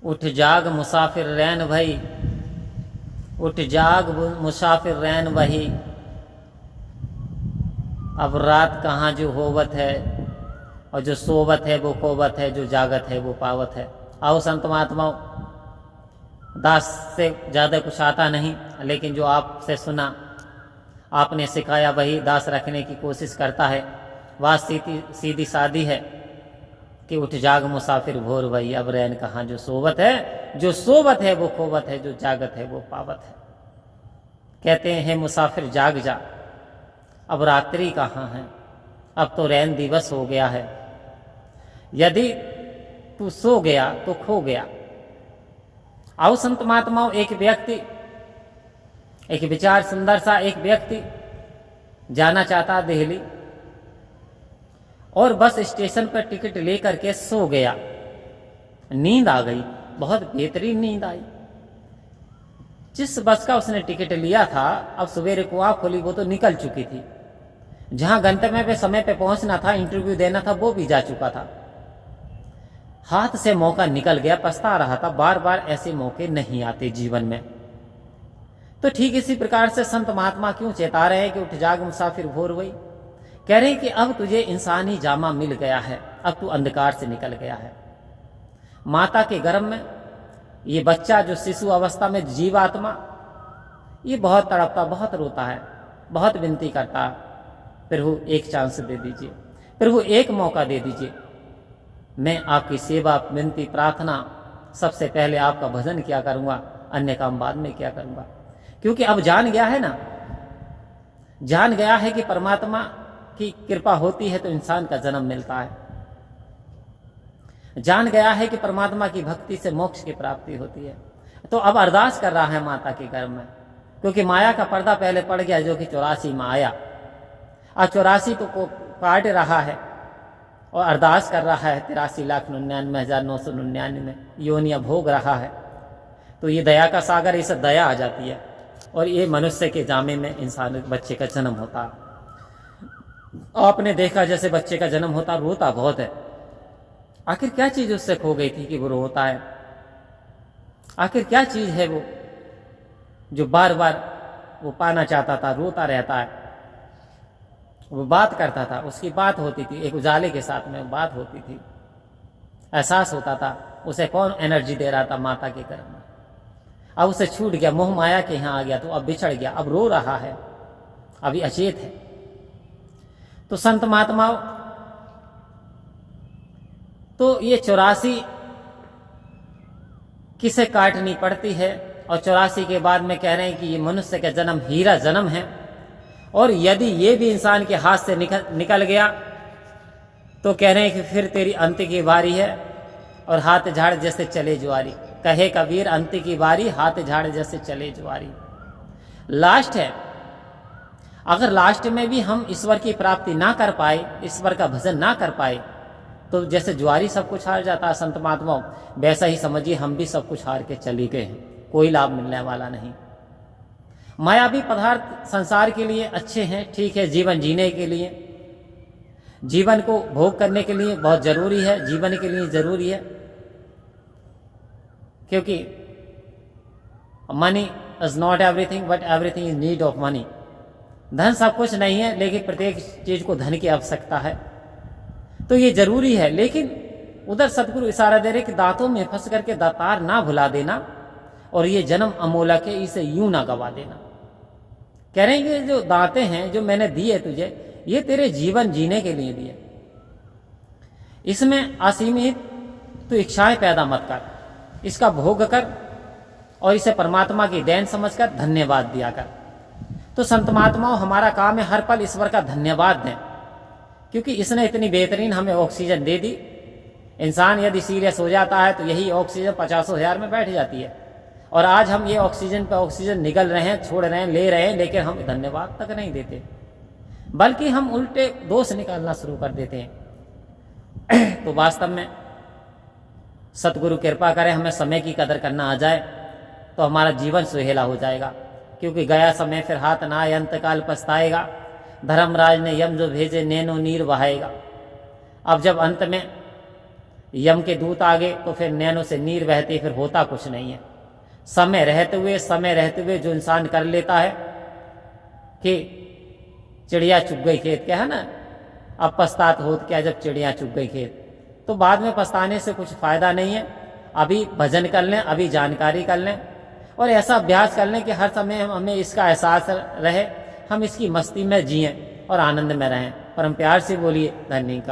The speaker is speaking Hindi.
उठ जाग मुसाफिर रैन भई, उठ जाग मुसाफिर रैन वही, अब रात कहाँ जो होवत है, और जो सोवत है वो कोवत है, जो जागत है वो पावत है। आओ संत महात्माओं, दास से ज़्यादा कुछ आता नहीं, लेकिन जो आपसे सुना, आपने सिखाया वही दास रखने की कोशिश करता है। बात सीधी सादी है कि उठ जाग मुसाफिर भोर वही, अब रैन कहाँ जो सोवत है, जो सोवत है वो खोवत है, जो जागत है वो पावत है। कहते हैं मुसाफिर जाग जा, अब रात्रि कहाँ है, अब तो रैन दिवस हो गया है। यदि तू सो गया तो खो गया। आओ संत महात्माओं, एक विचार सुंदर सा, एक व्यक्ति जाना चाहता दिल्ली और बस स्टेशन पर टिकट लेकर के सो गया। नींद आ गई, बहुत बेहतरीन नींद आई। जिस बस का उसने टिकट लिया था, अब सवेरे को आँख खोली वो तो निकल चुकी थी। जहां गंतव्य पे समय पे पहुंचना था, इंटरव्यू देना था, वो भी जा चुका था। हाथ से मौका निकल गया, पछता रहा था। बार बार ऐसे मौके नहीं आते जीवन में। तो ठीक इसी प्रकार से संत महात्मा क्यों चेता रहे हैं कि उठ जाग मुसाफिर भोर वही। कह रहे हैं कि अब तुझे इंसानी जामा मिल गया है, अब तू अंधकार से निकल गया है। माता के गर्भ में ये बच्चा जो शिशु अवस्था में जीवात्मा, ये बहुत तड़पता, बहुत रोता है, बहुत विनती करता, प्रभु एक चांस दे दीजिए, प्रभु एक मौका दे दीजिए। मैं आपकी सेवा, विनती, प्रार्थना सबसे पहले आपका भजन किया करूंगा, अन्य काम बाद में क्या करूंगा। क्योंकि अब जान गया है ना, जान गया है कि परमात्मा की कृपा होती है तो इंसान का जन्म मिलता है। जान गया है कि परमात्मा की भक्ति से मोक्ष की प्राप्ति होती है। तो अब अरदास कर रहा है माता के गर्भ में, क्योंकि माया का पर्दा पहले पड़ गया, जो कि 84 में आया। और 84 तो को काट रहा है और अरदास कर रहा है 83,99,999 योनियां भोग रहा है। तो ये दया का सागर, इसे दया आ जाती है और ये मनुष्य के जामे में इंसान बच्चे का जन्म होता। आपने देखा जैसे बच्चे का जन्म होता, रोता बहुत है। आखिर क्या चीज उससे खो गई थी कि वो रोता है? आखिर क्या चीज है वो जो बार बार वो पाना चाहता था, रोता रहता है? वो बात करता था, उसकी बात होती थी, एक उजाले के साथ में बात होती थी, एहसास होता था। उसे कौन एनर्जी दे रहा था? माता के गर्भ में। अब उसे छूट गया, मोह माया के यहाँ आ गया, तो अब बिछड़ गया, अब रो रहा है, अभी अचेत है। तो संत महात्माओं, तो ये 84 किसे काटनी पड़ती है, और 84 के बाद में कह रहे हैं कि ये मनुष्य का जन्म हीरा जन्म है। और यदि ये भी इंसान के हाथ से निकल गया तो कह रहे हैं कि फिर तेरी अंत की बारी है, और हाथ झाड़ जैसे चले जुआरी। कहे कबीर अंत की बारी, हाथ झाड़ जैसे चले जुआरी। लास्ट है। अगर लास्ट में भी हम ईश्वर की प्राप्ति ना कर पाए, ईश्वर का भजन ना कर पाए, तो जैसे जुआरी सब कुछ हार जाता है संत महात्माओं, वैसा ही समझिए हम भी सब कुछ हार के चले गए हैं, कोई लाभ मिलने वाला नहीं। मायावी पदार्थ संसार के लिए अच्छे हैं, ठीक है, जीवन जीने के लिए, जीवन को भोग करने के लिए बहुत जरूरी है, जीवन के लिए जरूरी है। क्योंकि money is not everything but everything is need of money. धन सब कुछ नहीं है, लेकिन प्रत्येक चीज को धन की आवश्यकता है, तो ये जरूरी है। लेकिन उधर सदगुरु इशारा दे रहे कि दांतों में फंस करके दातार ना भुला देना, और ये जन्म अमोलक है, इसे यूं ना गवा देना। कह रहे हैं कि जो दांतें हैं जो मैंने दिए तुझे, ये तेरे जीवन जीने के लिए दिए, इसमें असीमित तो इच्छाएं पैदा मत कर, इसका भोग कर और इसे परमात्मा की देन समझकर धन्यवाद दिया कर। तो संत महात्माओं, हमारा काम है हर पल ईश्वर का धन्यवाद दें, क्योंकि इसने इतनी बेहतरीन हमें ऑक्सीजन दे दी। इंसान यदि सीरियस हो जाता है तो यही ऑक्सीजन 50,000 में बैठ जाती है, और आज हम ये ऑक्सीजन पे ऑक्सीजन निगल रहे हैं, छोड़ रहे हैं, ले रहे हैं, लेकिन हम धन्यवाद तक नहीं देते, बल्कि हम उल्टे दोष निकालना शुरू कर देते हैं। तो वास्तव में सतगुरु कृपा करे, हमें समय की कदर करना आ जाए तो हमारा जीवन सुहेला हो जाएगा। क्योंकि गया समय फिर हाथ ना आए, अंतकाल पछताएगा। धर्मराज ने यम जो भेजे, नैनो नीर बहाएगा। अब जब अंत में यम के दूत आ गए तो फिर नैनों से नीर बहती, फिर होता कुछ नहीं है। समय रहते हुए जो इंसान कर लेता है कि चिड़िया चुग गई खेत, क्या है ना, अब पछतात होत क्या जब चिड़िया चुग गई खेत, तो बाद में पछताने से कुछ फायदा नहीं है। अभी भजन कर लें, अभी जानकारी कर लें और ऐसा अभ्यास कर लें कि हर समय हमें इसका एहसास रहे, हम इसकी मस्ती में जिएं और आनंद में रहें। परम प्यार से बोलिए धन्यवाद।